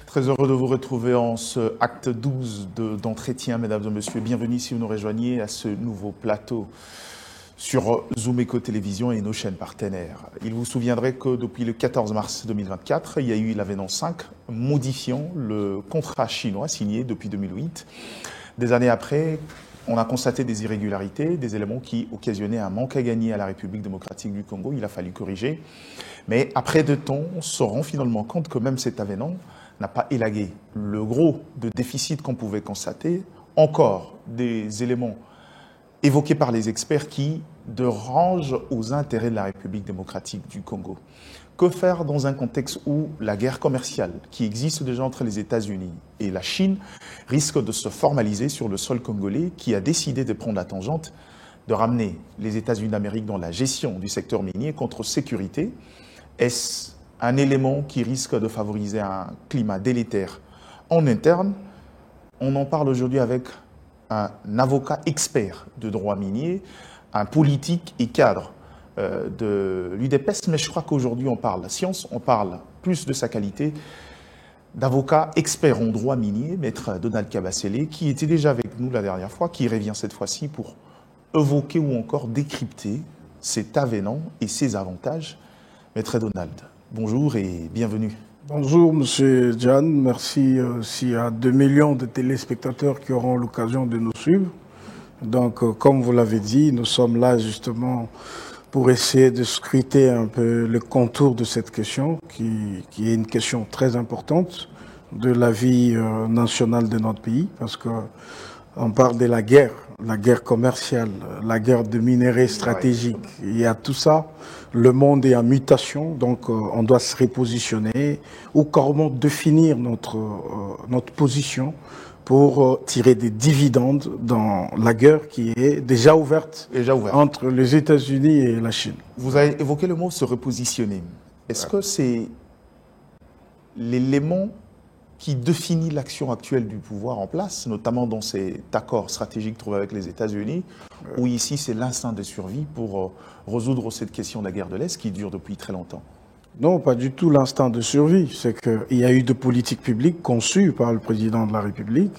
Très heureux de vous retrouver en ce acte 12 d'entretien, mesdames et messieurs. Bienvenue si vous nous rejoignez à ce nouveau plateau sur Zoom Eco Télévision et nos chaînes partenaires. Il vous souviendrait que depuis le 14 mars 2024, il y a eu l'avenant 5 modifiant le contrat chinois signé depuis 2008. Des années après, on a constaté des irrégularités, des éléments qui occasionnaient un manque à gagner à la République démocratique du Congo. Il a fallu corriger. Mais après 2 temps, on se rend finalement compte que même cet avenant n'a pas élagué le gros de déficit qu'on pouvait constater. Encore des éléments évoqués par les experts qui dérangent aux intérêts de la République démocratique du Congo. Que faire dans un contexte où la guerre commerciale qui existe déjà entre les États-Unis et la Chine risque de se formaliser sur le sol congolais, qui a décidé de prendre la tangente de ramener les États-Unis d'Amérique dans la gestion du secteur minier contre sécurité? Est-ce un élément qui risque de favoriser un climat délétère en interne? On en parle aujourd'hui avec un avocat expert de droit minier, un politique et cadre de l'UDPS, mais je crois qu'aujourd'hui on parle science, on parle plus de sa qualité d'avocat expert en droit minier, maître Donald Kabasele, qui était déjà avec nous la dernière fois, qui revient cette fois-ci pour évoquer ou encore décrypter cet avenant et ses avantages. Maître Donald, bonjour et bienvenue. Bonjour Monsieur Jan, merci aussi à 2 millions de téléspectateurs qui auront l'occasion de nous suivre. Donc comme vous l'avez dit, nous sommes là justement pour essayer de scruter un peu le contour de cette question qui est une question très importante de la vie nationale de notre pays, parce que on parle de la guerre commerciale, la guerre de minerais stratégiques. Il y a tout ça. Le monde est en mutation, donc on doit se repositionner ou comment définir notre position pour tirer des dividendes dans la guerre qui est déjà ouverte entre les États-Unis et la Chine. Vous avez évoqué le mot se repositionner. Est-ce que c'est l'élément qui définit l'action actuelle du pouvoir en place, notamment dans cet accord stratégique trouvé avec les États-Unis, où ici c'est l'instinct de survie pour résoudre cette question de la guerre de l'Est qui dure depuis très longtemps? Non, pas du tout l'instinct de survie. C'est qu'il y a eu de politiques publiques conçues par le président de la République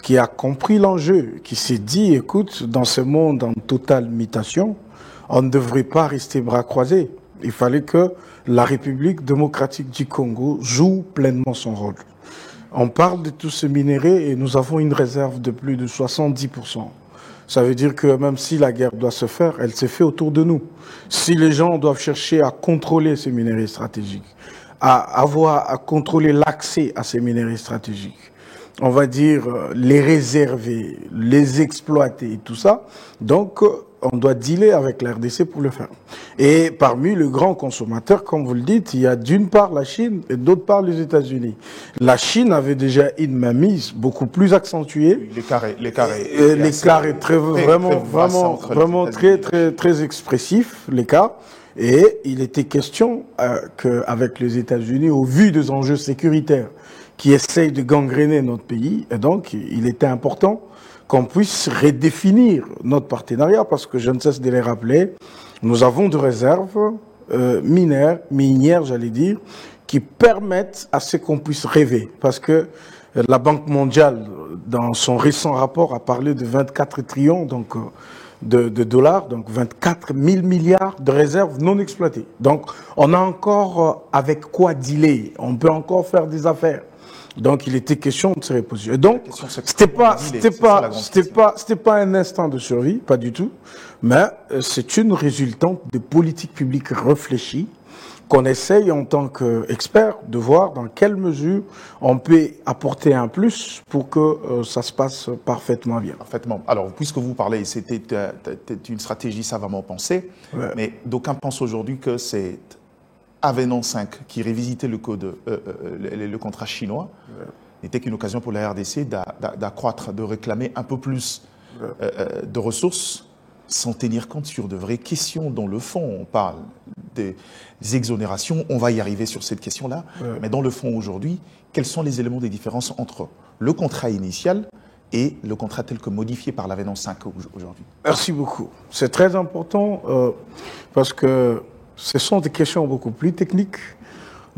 qui a compris l'enjeu, qui s'est dit, écoute, dans ce monde en totale mutation, on ne devrait pas rester bras croisés. Il fallait que la République démocratique du Congo joue pleinement son rôle. On parle de tous ces minéraux et nous avons une réserve de plus de 70%. Ça veut dire que même si la guerre doit se faire, elle se fait autour de nous. Si les gens doivent chercher à contrôler ces minéraux stratégiques, à contrôler l'accès à ces minéraux stratégiques, on va dire les réserver, les exploiter et tout ça, donc on doit dealer avec la RDC pour le faire. Et parmi les grands consommateurs, comme vous le dites, il y a d'une part la Chine et d'autre part les États-Unis. La Chine avait déjà une mainmise beaucoup plus accentuée. L'écart est vraiment très expressif, l'écart. Et il était question qu'avec les États-Unis, au vu des enjeux sécuritaires qui essayent de gangréner notre pays, et donc il était important qu'on puisse redéfinir notre partenariat, parce que je ne cesse de les rappeler, nous avons des réserves minières, j'allais dire, qui permettent à ce qu'on puisse rêver. Parce que la Banque mondiale, dans son récent rapport, a parlé de 24 trillions de dollars, donc 24 000 milliards de réserves non exploitées. Donc on a encore avec quoi dealer, on peut encore faire des affaires. Donc, il était question de se repositionner. Donc, c'était pas un instant de survie, pas du tout, mais c'est une résultante de politiques publiques réfléchies qu'on essaye en tant qu'expert de voir dans quelle mesure on peut apporter un plus pour que ça se passe parfaitement bien. Parfaitement. Alors, puisque vous parlez, c'était une stratégie savamment pensée, mais d'aucuns pensent aujourd'hui que c'est Avenant 5, qui révisitait le code, le contrat chinois, n'était qu'une occasion pour la RDC d'accroître, de réclamer un peu plus de ressources, sans tenir compte sur de vraies questions. Dans le fond, on parle des exonérations, on va y arriver sur cette question-là, mais dans le fond aujourd'hui, quels sont les éléments des différences entre le contrat initial et le contrat tel que modifié par l'Avenant 5 aujourd'hui? Merci beaucoup. C'est très important parce que ce sont des questions beaucoup plus techniques.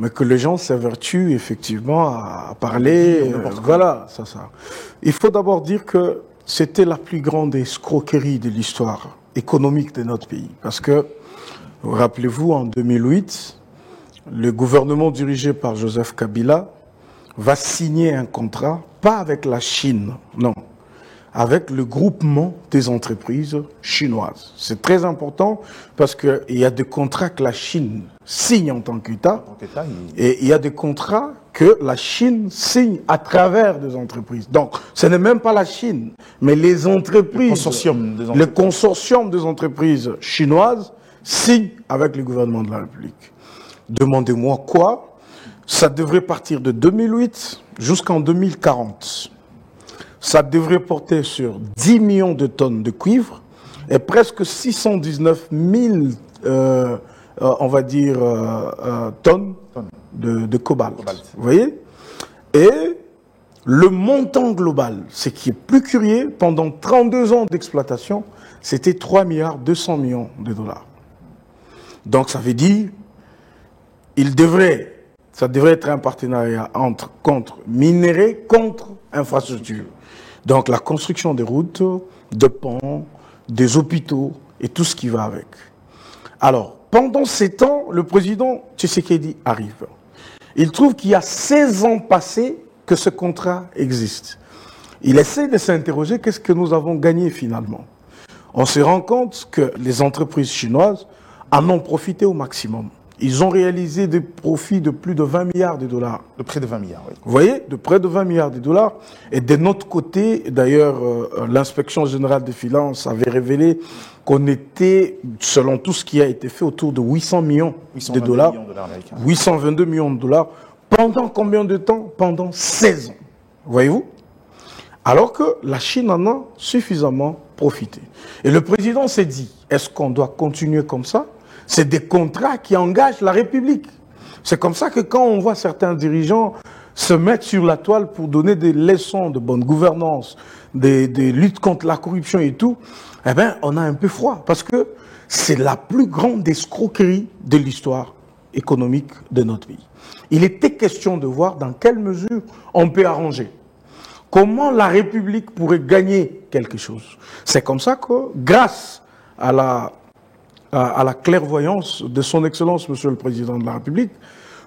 mais que les gens s'évertuent effectivement à parler. Voilà, ça. Il faut d'abord dire que c'était la plus grande escroquerie de l'histoire économique de notre pays. Parce que, rappelez-vous, en 2008, le gouvernement dirigé par Joseph Kabila va signer un contrat, pas avec la Chine, non, avec le groupement des entreprises chinoises. C'est très important parce qu'il y a des contrats que la Chine signe en tant qu'État et il y a des contrats que la Chine signe à travers des entreprises. Donc, ce n'est même pas la Chine, mais les entreprises, le consortium des entreprises chinoises signe avec le gouvernement de la République. Demandez-moi quoi? Ça devrait partir de 2008 jusqu'en 2040. Ça devrait porter sur 10 millions de tonnes de cuivre et presque 619 000, on va dire, tonnes de cobalt. Vous voyez? Et le montant global, ce qui est plus curieux, pendant 32 ans d'exploitation, c'était 3 milliards 200 millions de dollars. Donc ça veut dire, ça devrait être un partenariat contre minerais, contre infrastructures. Donc la construction des routes, des ponts, des hôpitaux et tout ce qui va avec. Alors, pendant ces temps, le président Tshisekedi arrive. Il trouve qu'il y a 16 ans passés que ce contrat existe. Il essaie de s'interroger, qu'est-ce que nous avons gagné finalement? On se rend compte que les entreprises chinoises en ont profité au maximum. Ils ont réalisé des profits de plus de 20 milliards de dollars. De près de 20 milliards, oui. Vous voyez, de près de 20 milliards de dollars. Et de notre côté, d'ailleurs, l'inspection générale des finances avait révélé qu'on était, selon tout ce qui a été fait, autour de 800 millions de dollars. 822 millions de dollars. Pendant combien de temps? Pendant 16 ans. Voyez-vous? Alors que la Chine en a suffisamment profité. Et le président s'est dit, est-ce qu'on doit continuer comme ça? C'est des contrats qui engagent la République. C'est comme ça que quand on voit certains dirigeants se mettre sur la toile pour donner des leçons de bonne gouvernance, des luttes contre la corruption et tout, eh bien, on a un peu froid. Parce que c'est la plus grande escroquerie de l'histoire économique de notre pays. Il était question de voir dans quelle mesure on peut arranger. Comment la République pourrait gagner quelque chose. C'est comme ça que, grâce à la clairvoyance de son Excellence, Monsieur le Président de la République,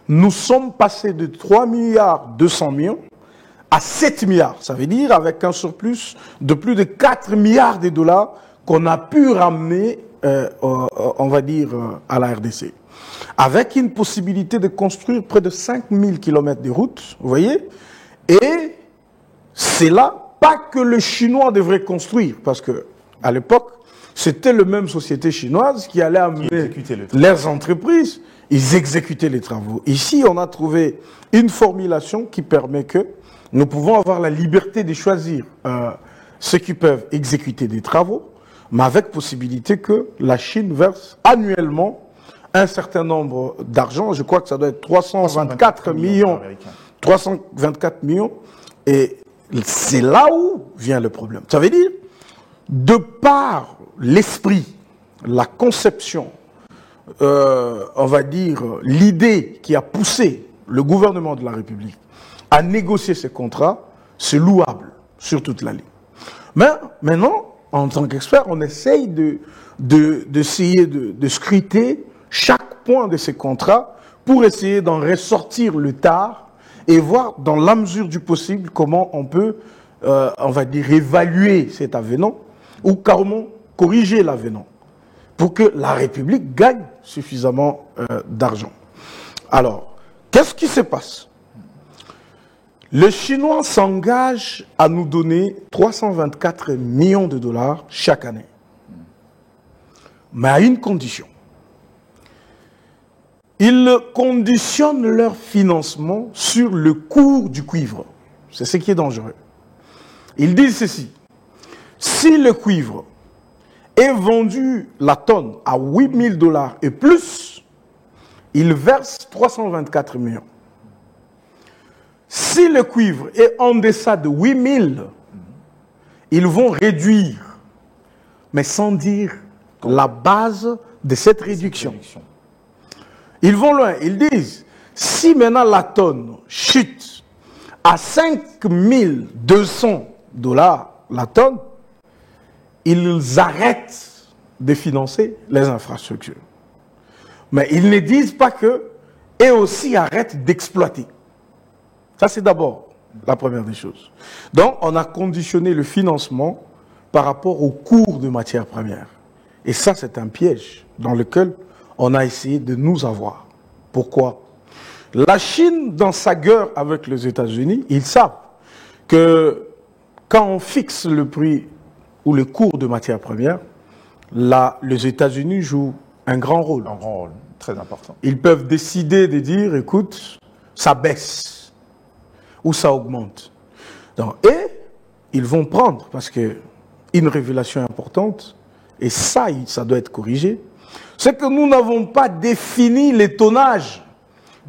nous sommes passés de 3 milliards 200 millions à 7 milliards. Ça veut dire avec un surplus de plus de 4 milliards de dollars qu'on a pu ramener, on va dire, à la RDC. Avec une possibilité de construire près de 5000 km de routes, vous voyez, et c'est là, pas que le Chinois devrait construire, parce que à l'époque, c'était la même société chinoise qui allait amener leurs entreprises, ils exécutaient les travaux. Ici, on a trouvé une formulation qui permet que nous pouvons avoir la liberté de choisir ceux qui peuvent exécuter des travaux, mais avec possibilité que la Chine verse annuellement un certain nombre d'argent. Je crois que ça doit être 324 millions. 324 millions. Et c'est là où vient le problème. Ça veut dire, de par l'esprit, la conception, on va dire l'idée qui a poussé le gouvernement de la République à négocier ces contrats, c'est louable sur toute la ligne. Mais maintenant, en tant qu'expert, on essaye d'essayer de scruter chaque point de ces contrats pour essayer d'en ressortir le tard et voir dans la mesure du possible comment on peut, on va dire, évaluer cet avenant ou comment corriger l'avenant pour que la République gagne suffisamment d'argent. Alors, qu'est-ce qui se passe? Les Chinois s'engagent à nous donner 324 millions de dollars chaque année. Mais à une condition. Ils conditionnent leur financement sur le cours du cuivre. C'est ce qui est dangereux. Ils disent ceci. Si le cuivre est vendu la tonne à 8 000 dollars et plus, ils versent 324 millions. Si le cuivre est en deçà de 8 000, ils vont réduire, mais sans dire la base de cette réduction. Ils vont loin, ils disent, Si maintenant la tonne chute à 5200 $ la tonne, ils arrêtent de financer les infrastructures. Mais ils ne disent pas que et aussi arrêtent d'exploiter. Ça, c'est d'abord la première des choses. Donc, on a conditionné le financement par rapport au cours de matières premières. Et ça, c'est un piège dans lequel on a essayé de nous avoir. Pourquoi? La Chine, dans sa guerre avec les États-Unis, ils savent que quand on fixe le prix ou le cours de matières premières, là, les États-Unis jouent un grand rôle. Un grand rôle, très important. Ils peuvent décider de dire, écoute, ça baisse ou ça augmente. Donc, et ils vont prendre, parce que une révélation importante, et ça doit être corrigé, c'est que nous n'avons pas défini les tonnages,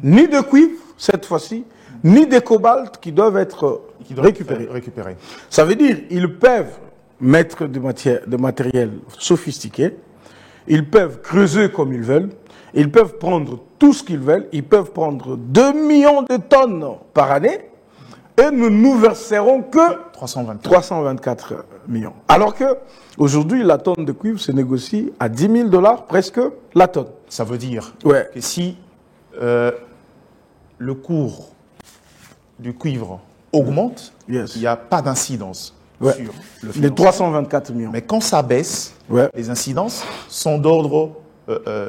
ni de cuivre, cette fois-ci, ni de cobalt qui doivent être récupérés. Ça veut dire qu'ils peuvent mettre de matériel sophistiqué, ils peuvent creuser comme ils veulent, ils peuvent prendre tout ce qu'ils veulent, ils peuvent prendre 2 millions de tonnes par année, et nous verserons que 324 millions. Alors que aujourd'hui, la tonne de cuivre se négocie à 10 000 $ presque la tonne. Ça veut dire que si le cours du cuivre augmente, il n'y a pas d'incidence sur le financement. Les 324 millions. Mais quand ça baisse, les incidences sont d'ordre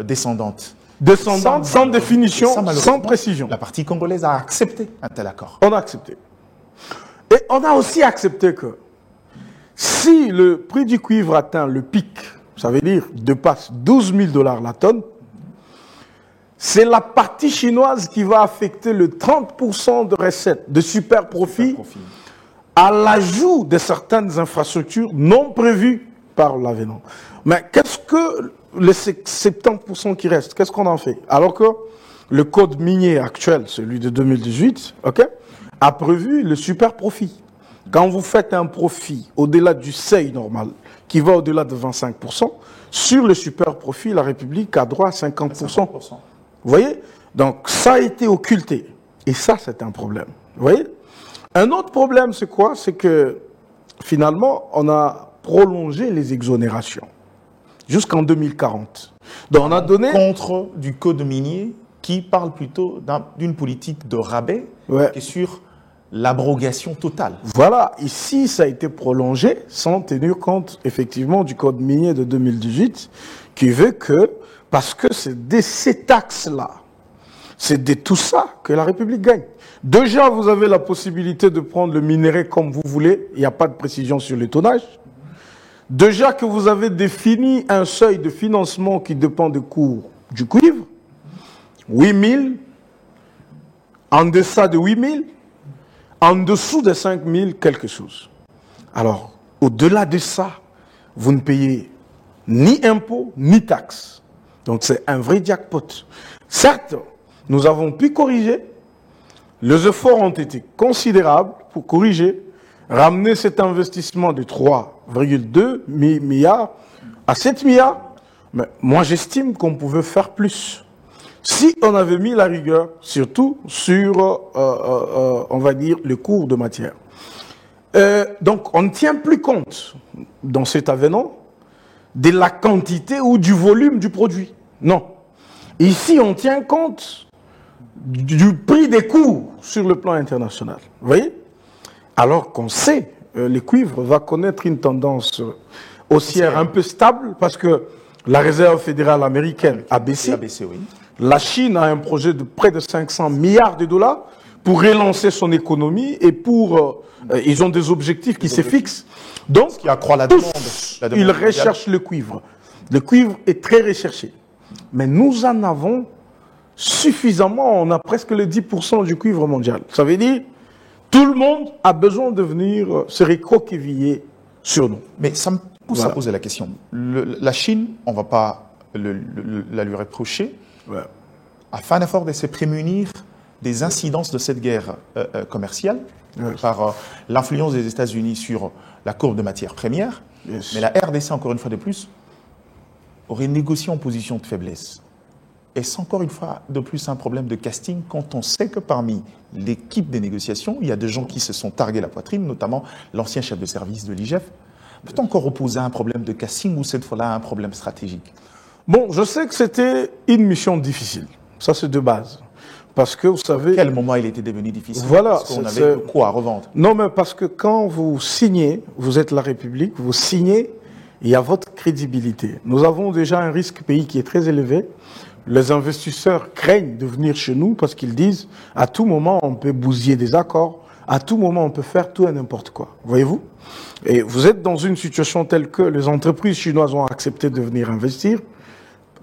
descendante. Descendante, sans définition, sans précision. La partie congolaise a accepté un tel accord. On a accepté. Et on a aussi accepté que si le prix du cuivre atteint le pic, ça veut dire dépasse 12 000 $ la tonne, c'est la partie chinoise qui va affecter le 30% de recettes, de super profit, à l'ajout de certaines infrastructures non prévues par l'avenant. Mais qu'est-ce que les 70% qui restent, qu'est-ce qu'on en fait? Alors que le code minier actuel, celui de 2018, a prévu le super profit. Quand vous faites un profit au-delà du seuil normal, qui va au-delà de 25%, sur le super profit, la République a droit à 50%. Vous voyez? Donc ça a été occulté. Et ça, c'est un problème. Vous voyez? Un autre problème, c'est quoi? C'est que finalement, on a prolongé les exonérations jusqu'en 2040. Donc on a donné... Contre du code minier qui parle plutôt d'une politique de rabais qui est sur l'abrogation totale. Voilà, ici ça a été prolongé sans tenir compte effectivement du code minier de 2018 qui veut que, parce que c'est de ces taxes-là, c'est de tout ça que la République gagne. Déjà, vous avez la possibilité de prendre le minerai comme vous voulez, il n'y a pas de précision sur les tonnages. Déjà que vous avez défini un seuil de financement qui dépend du cours du cuivre, 8 000, en deçà de 8 000, en dessous de 5 000 quelque chose. Alors, au-delà de ça, vous ne payez ni impôts, ni taxes. Donc c'est un vrai jackpot. Certes, nous avons pu corriger, les efforts ont été considérables pour corriger, ramener cet investissement de 3,2 milliards à 7 milliards. Mais moi, j'estime qu'on pouvait faire plus. Si on avait mis la rigueur, surtout sur, on va dire, le cours de matière. Donc, on ne tient plus compte, dans cet avenant, de la quantité ou du volume du produit. Non. Ici, on tient compte du prix des cours sur le plan international. Vous voyez? Alors qu'on sait, le cuivre va connaître une tendance haussière un peu stable parce que la Réserve fédérale américaine a baissé. La Chine a un projet de près de 500 milliards de $ pour relancer son économie et pour... ils ont des objectifs qui se fixent. Donc, qui accroît la demande. Ils recherchent le cuivre. Le cuivre est très recherché. Mais nous en avons suffisamment. On a presque le 10% du cuivre mondial. Ça veut dire tout le monde a besoin de venir se recroqueviller sur nous. Mais ça me pousse à poser la question. La Chine, on ne va pas la lui reprocher, a fait un effort de se prémunir des incidences de cette guerre commerciale par l'influence des États-Unis sur la courbe de matières premières. Mais la RDC, encore une fois de plus, aurait négocié en position de faiblesse. est-ce encore une fois de plus un problème de casting quand on sait que parmi l'équipe des négociations, il y a des gens qui se sont targués la poitrine, notamment l'ancien chef de service de l'IGF? Peut-on encore opposer un problème de casting ou cette fois-là un problème stratégique? Bon, je sais que c'était une mission difficile. Ça, c'est de base. Parce que, vous savez... À quel moment il était devenu difficile? Voilà. Parce qu'on avait de quoi à revendre. Non, mais parce que quand vous signez, vous êtes la République, vous signez, il y a votre crédibilité. Nous avons déjà un risque pays qui est très élevé. Les investisseurs craignent de venir chez nous parce qu'ils disent, à tout moment, on peut bousiller des accords, à tout moment, on peut faire tout et n'importe quoi. Voyez-vous? Et vous êtes dans une situation telle que les entreprises chinoises ont accepté de venir investir,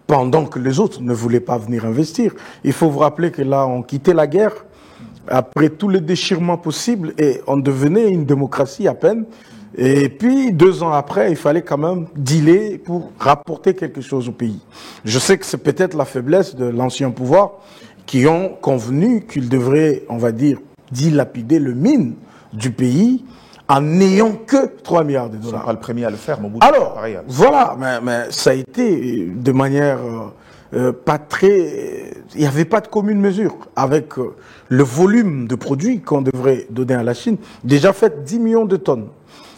pendant que les autres ne voulaient pas venir investir. Il faut vous rappeler que là, on quittait la guerre, après tous les déchirements possibles, et on devenait une démocratie à peine. Et puis, 2 ans après, il fallait quand même dealer pour rapporter quelque chose au pays. Je sais que c'est peut-être la faiblesse de l'ancien pouvoir qui ont convenu qu'ils devraient, on va dire, dilapider le mine du pays en n'ayant que 3 milliards de dollars. Pas le premier à le faire, mon Alors, voilà, mais ça a été de manière pas très... Il n'y avait pas de commune mesure avec le volume de produits qu'on devrait donner à la Chine. Déjà fait 10 millions de tonnes.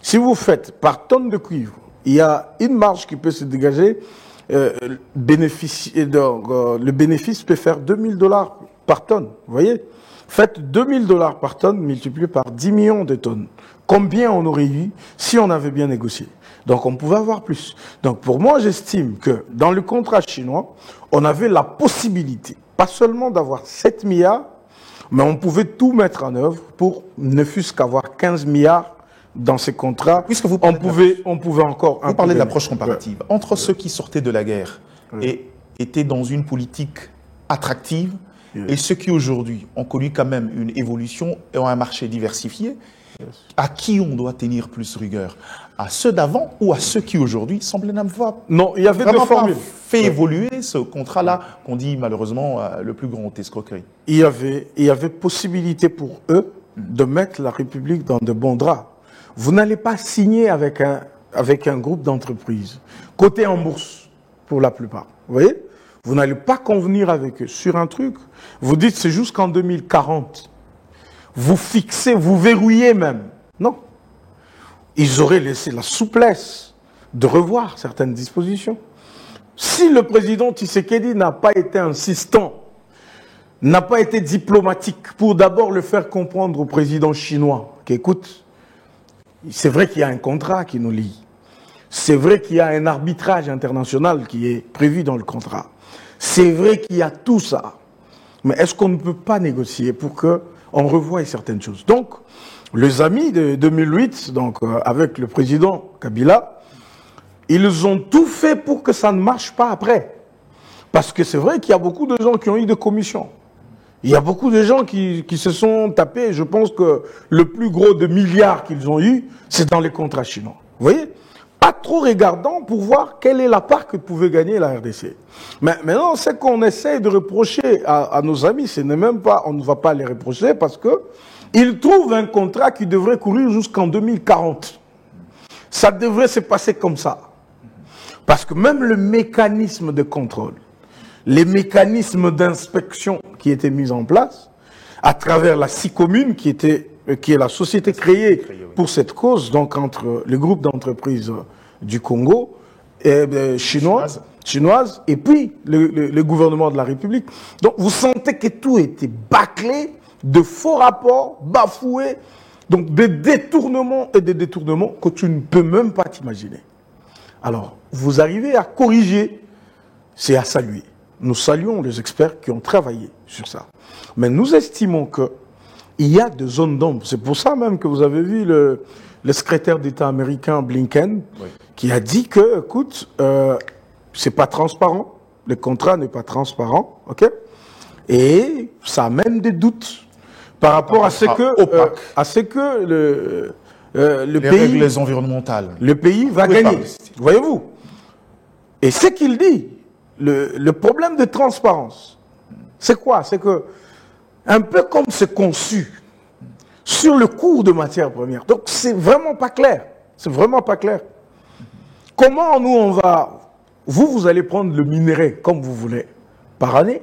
Si vous faites par tonne de cuivre, il y a une marge qui peut se dégager. Le bénéfice peut faire $2000 par tonne, vous voyez? Faites $2000 par tonne multiplié par 10 millions de tonnes. Combien on aurait eu si on avait bien négocié? Donc on pouvait avoir plus. Donc pour moi, j'estime que dans le contrat chinois, on avait la possibilité, pas seulement d'avoir 7 milliards, mais on pouvait tout mettre en œuvre pour ne fût-ce qu'avoir 15 milliards dans ces contrats. Puisque vous on pouvait encore... Vous parlez de l'approche comparative. Entre ceux qui sortaient de la guerre et étaient dans une politique attractive, et ceux qui aujourd'hui ont connu quand même une évolution et ont un marché diversifié, à qui on doit tenir plus rigueur? À ceux d'avant ou à ceux qui aujourd'hui semblent n'avoir non, il y avait deux formules. Fait évoluer ce contrat-là qu'on dit malheureusement le plus grand escroquerie? Il y avait possibilité pour eux de mettre la République dans de bons draps. Vous n'allez pas signer avec un groupe d'entreprises coté en bourse pour la plupart. Vous voyez? Vous n'allez pas convenir avec eux sur un truc. Vous dites c'est jusqu'en 2040. Vous fixez, vous verrouillez même. Non. Ils auraient laissé la souplesse de revoir certaines dispositions. Si le président Tshisekedi n'a pas été insistant, n'a pas été diplomatique pour d'abord le faire comprendre au président chinois qu'écoute, c'est vrai qu'il y a un contrat qui nous lie. C'est vrai qu'il y a un arbitrage international qui est prévu dans le contrat. C'est vrai qu'il y a tout ça. Mais est-ce qu'on ne peut pas négocier pour qu'on revoie certaines choses? Donc, les amis de 2008, donc, avec le président Kabila, ils ont tout fait pour que ça ne marche pas après. Parce que c'est vrai qu'il y a beaucoup de gens qui ont eu des commissions. Il y a beaucoup de gens qui se sont tapés. Je pense que le plus gros de milliards qu'ils ont eu, c'est dans les contrats chinois. Vous voyez? Pas trop regardant pour voir quelle est la part que pouvait gagner la RDC. Mais maintenant, ce qu'on essaie de reprocher à nos amis, ce n'est même pas, on ne va pas les reprocher parce que ils trouvent un contrat qui devrait courir jusqu'en 2040. Ça devrait se passer comme ça. Parce que même le mécanisme de contrôle, les mécanismes d'inspection qui étaient mis en place, à travers la CICOMUN, qui est la société créée pour cette cause, donc entre le groupe d'entreprises du Congo, chinoise, et puis le gouvernement de la République. Donc vous sentez que tout était bâclé, de faux rapports, bafoués, donc des détournements et des détournements que tu ne peux même pas t'imaginer. Alors, vous arrivez à corriger, c'est à saluer. Nous saluons les experts qui ont travaillé sur ça. Mais nous estimons qu'il y a des zones d'ombre. C'est pour ça même que vous avez vu le secrétaire d'État américain Blinken, qui a dit que, écoute, c'est pas transparent, le contrat n'est pas transparent, ok? Et ça amène des doutes par rapport à ce que le pays, règles environnementales, le pays va gagner. Voyez-vous? Et ce qu'il dit, le problème de transparence, c'est quoi? C'est que, un peu comme c'est conçu sur le cours de matières premières. Donc, c'est vraiment pas clair. C'est vraiment pas clair. Comment nous, on va... Vous allez prendre le minerai comme vous voulez. par année.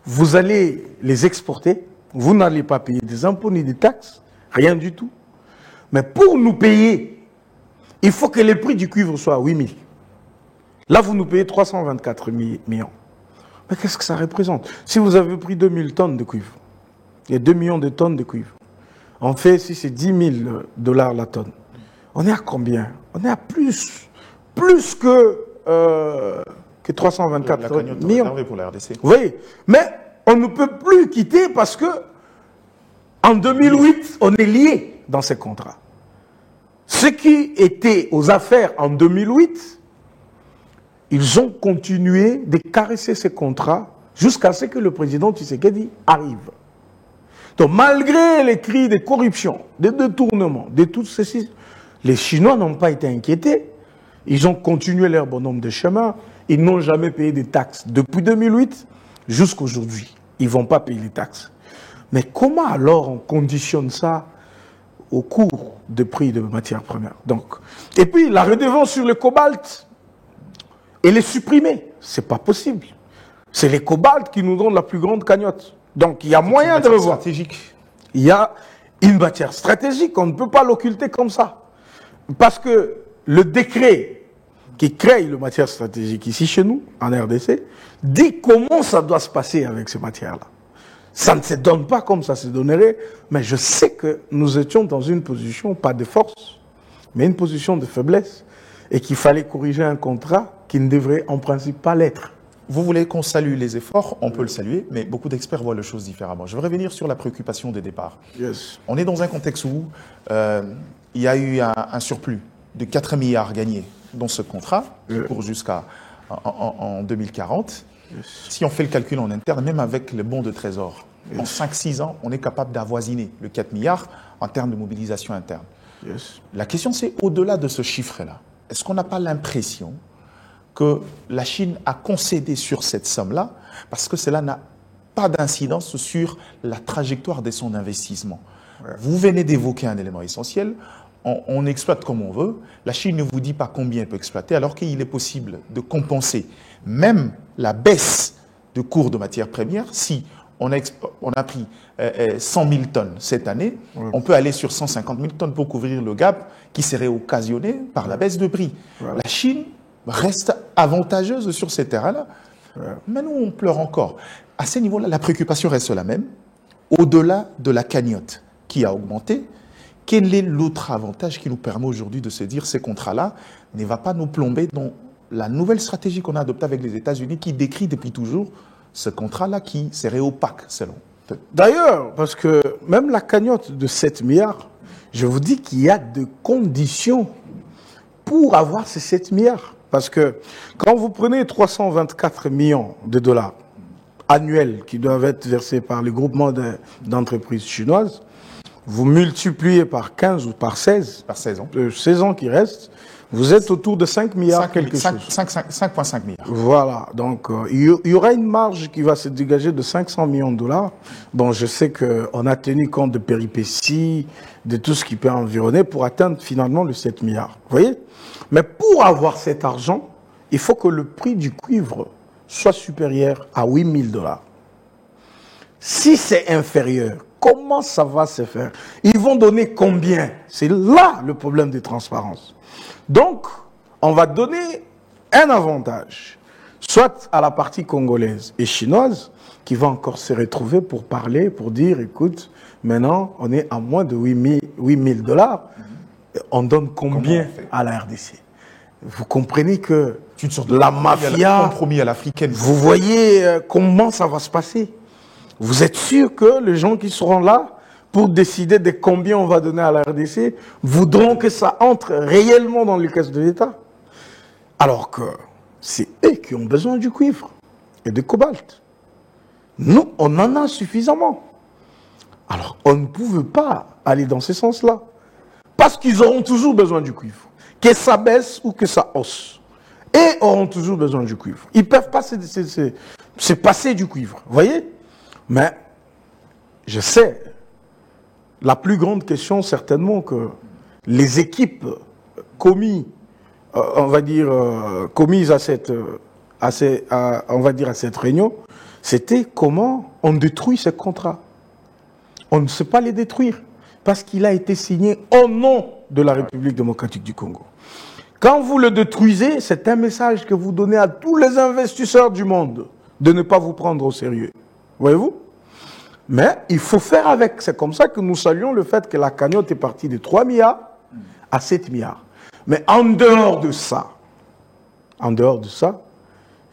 Vous allez les exporter. Vous n'allez pas payer des impôts ni des taxes. Rien du tout. Mais pour nous payer, il faut que les prix du cuivre soient à 8 000. Là, vous nous payez 324 millions. Mais qu'est-ce que ça représente? Si vous avez pris 2 000 tonnes de cuivre, il y a 2 millions de tonnes de cuivre. En fait, si c'est 10 000 $ la tonne, on est à combien? On est à plus que 324 millions. Pour la RDC. Vous voyez? Mais on ne peut plus quitter parce que en 2008, on est lié dans ces contrats. Ceux qui étaient aux affaires en 2008, ils ont continué de caresser ces contrats jusqu'à ce que le président Tshisekedi arrive. Donc, malgré les cris de corruption, de détournement, de tout ceci, les Chinois n'ont pas été inquiétés. Ils ont continué leur bonhomme de chemin. Ils n'ont jamais payé des taxes. Depuis 2008 jusqu'à aujourd'hui, ils ne vont pas payer les taxes. Mais comment alors on conditionne ça au cours des prix de matières premières? Donc, et puis, la redevance sur le cobalt, elle est supprimée. Ce n'est pas possible. C'est les cobaltes qui nous donnent la plus grande cagnotte. Donc, il y a moyen de revoir. Stratégique. Il y a une matière stratégique, on ne peut pas l'occulter comme ça. Parce que le décret qui crée le matière stratégique ici chez nous, en RDC, dit comment ça doit se passer avec ces matières-là. Ça ne se donne pas comme ça se donnerait, mais je sais que nous étions dans une position, pas de force, mais une position de faiblesse, et qu'il fallait corriger un contrat qui ne devrait en principe pas l'être. Vous voulez qu'on salue les efforts, on peut le saluer, mais beaucoup d'experts voient les choses différemment. Je vais revenir sur la préoccupation des départs. Yes. On est dans un contexte où il y a eu un surplus de 4 milliards gagnés dans ce contrat, qui court jusqu'à en 2040. Yes. Si on fait le calcul en interne, même avec le bon de trésor, en 5-6 ans, on est capable d'avoisiner le 4 milliards en termes de mobilisation interne. Yes. La question, c'est au-delà de ce chiffre-là, est-ce qu'on n'a pas l'impression que la Chine a concédé sur cette somme-là parce que cela n'a pas d'incidence sur la trajectoire de son investissement? Vous venez d'évoquer un élément essentiel. On exploite comme on veut. La Chine ne vous dit pas combien elle peut exploiter, alors qu'il est possible de compenser même la baisse de cours de matières premières. Si on a pris 100 000 tonnes cette année, on peut aller sur 150 000 tonnes pour couvrir le gap qui serait occasionné par la baisse de prix. La Chine reste avantageuse sur ces terrains-là. Mais nous, on pleure encore. À ce niveau-là, la préoccupation reste la même. Au-delà de la cagnotte qui a augmenté, quel est l'autre avantage qui nous permet aujourd'hui de se dire que ces contrats-là ne vont pas nous plomber dans la nouvelle stratégie qu'on a adoptée avec les États-Unis qui décrit depuis toujours ce contrat-là qui serait opaque, selon. D'ailleurs, parce que même la cagnotte de 7 milliards, je vous dis qu'il y a des conditions pour avoir ces 7 milliards. Parce que quand vous prenez 324 millions de dollars annuels qui doivent être versés par les groupements d'entreprises chinoises, vous multipliez par 15 ou par 16, par 16 ans, 16 ans qui restent, vous êtes autour de 5 milliards 5,5 milliards. Voilà, donc il y aura une marge qui va se dégager de 500 millions de dollars. Bon, je sais qu'on a tenu compte de péripéties, de tout ce qui peut environner pour atteindre finalement le 7 milliards. Vous voyez? Mais pour avoir cet argent, il faut que le prix du cuivre soit supérieur à 8 000 $. Si c'est inférieur, comment ça va se faire? Ils vont donner combien? C'est là le problème de transparence. Donc, on va donner un avantage, soit à la partie congolaise et chinoise, qui va encore se retrouver pour parler, pour dire, écoute, maintenant, on est à moins de 8 000 $. On donne combien à la RDC? Vous comprenez que la mafia, compromis à l'africaine. Vous voyez comment ça va se passer? Vous êtes sûr que les gens qui seront là pour décider de combien on va donner à la RDC voudront que ça entre réellement dans les caisses de l'État? Alors que c'est eux qui ont besoin du cuivre et du cobalt. Nous, on en a suffisamment. Alors, on ne pouvait pas aller dans ce sens-là. Parce qu'ils auront toujours besoin du cuivre. Que ça baisse ou que ça hausse. Et auront toujours besoin du cuivre. Ils ne peuvent pas se passer du cuivre. Vous voyez? Mais je sais, la plus grande question, certainement, que les équipes commises à on va dire à cette réunion, c'était comment on détruit ces contrats. On ne sait pas les détruire parce qu'il a été signé au nom de la République démocratique du Congo. Quand vous le détruisez, c'est un message que vous donnez à tous les investisseurs du monde de ne pas vous prendre au sérieux. Voyez-vous? Mais il faut faire avec. C'est comme ça que nous saluons le fait que la cagnotte est partie de 3 milliards à 7 milliards. Mais en dehors de ça,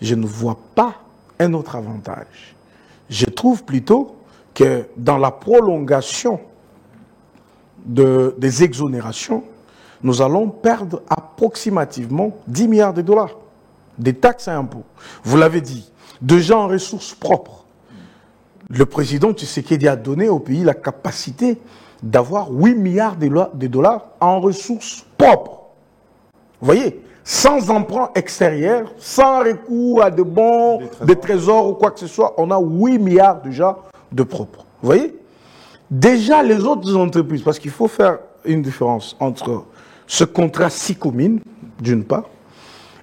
je ne vois pas un autre avantage. Je trouve plutôt que dans la prolongation des exonérations, nous allons perdre approximativement 10 milliards de dollars des taxes et impôts. Vous l'avez dit, déjà en ressources propres. Le président Tshisekedi a donné au pays la capacité d'avoir 8 milliards de dollars en ressources propres. Vous voyez, sans emprunt extérieur, sans recours à des bons, des trésors ou quoi que ce soit, on a 8 milliards déjà de propres. Vous voyez? Déjà les autres entreprises, parce qu'il faut faire une différence entre ce contrat SICOMINE, d'une part,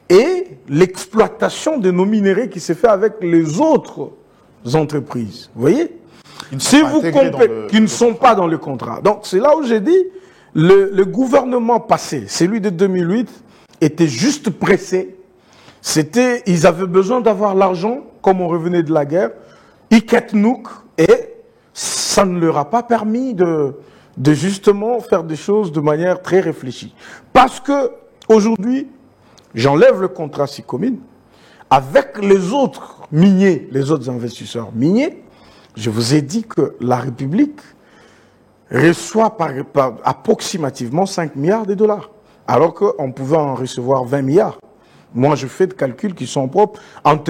et l'exploitation de nos minéraux qui se fait avec les autres entreprises. Vous voyez? Si vous qui ne sont pas dans le contrat. Donc c'est là où j'ai dit, le gouvernement passé, celui de 2008, était juste pressé. Ils avaient besoin d'avoir l'argent, comme on revenait de la guerre, Iketnouk, et ça ne leur a pas permis de justement faire des choses de manière très réfléchie. Parce que aujourd'hui, j'enlève le contrat SICOMINE, avec les autres miniers, les autres investisseurs miniers, je vous ai dit que la République reçoit approximativement 5 milliards de dollars, alors qu'on pouvait en recevoir 20 milliards. Moi, je fais des calculs qui sont propres en tenant